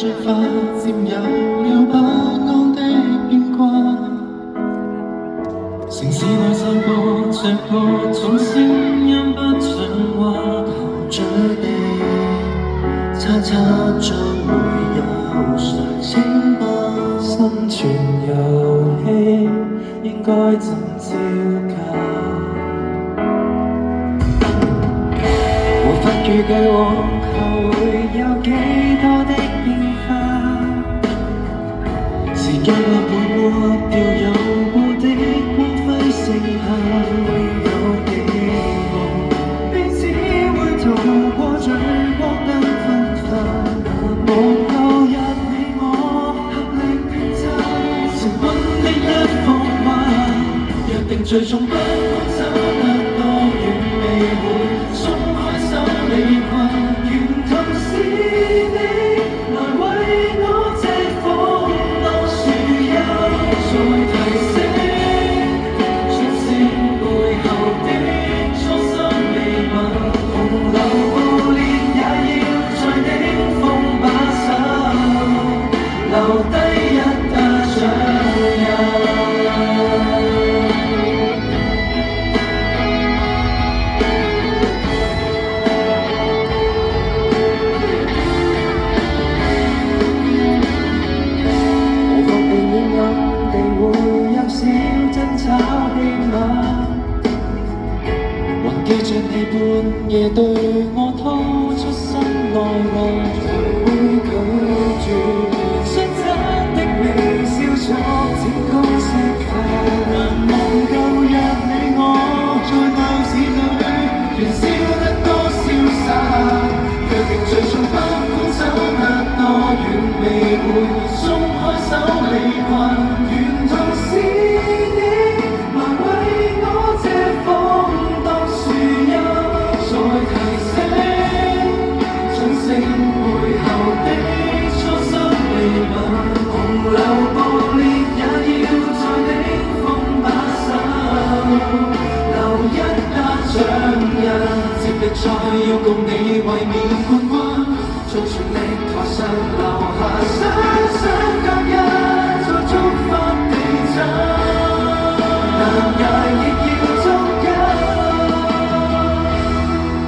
最發佔有了不安的變卦。城市內散播着各種聲音，不像話陶醉地，猜測將會有誰稱霸生存遊戲，應該怎招架？無法預計往後會有幾多的變化，時間或會抹掉有過的光輝剩下會有幾個彼此會逃過聚光燈分化。無後日你我合力拼湊成溫的一幅畫，約定最終不管走得多遠未會鬆開手離群，沿途是你來為我遮風當樹蔭，再提醒掌聲背後的初心未泯，洪流暴烈也要在頂峰把守，留低一打掌印。還記着你半夜對我掏出心內話，會拒絕率真的微笑作整個食飯。難忘舊日你我在鬧市裏燃燒得多瀟灑，約定最終不管走得多遠未會鬆開手離群，沿途是洪流暴烈也要在頂峰把守，留一打掌印，接力賽要共你衛冕冠軍，盡全力台上留下雙雙腳印，再觸發地震，難捱亦要捉緊，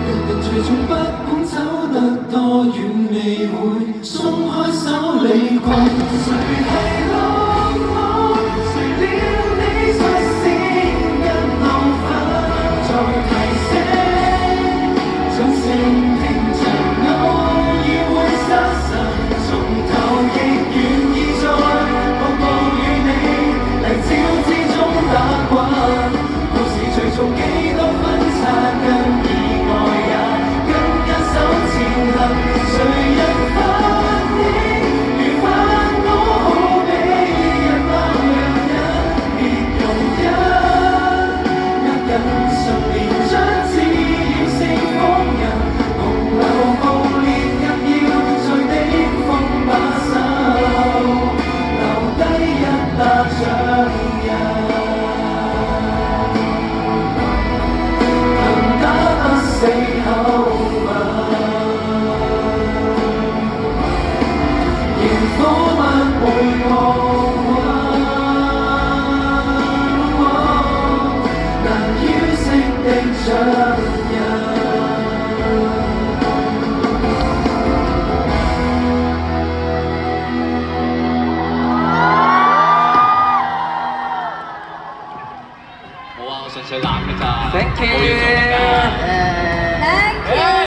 約定最終不管走得多遠未會鬆開手離群，誰係浪浪，誰料你率先跟浪粉，再提醒掌聲聽着我已會失神，從頭亦願意再步步與你泥沼之中打滾，故事最終幾多分岔跟意外也跟一手前行，誰人好啊，我純粹攬嘅咋。Thank you。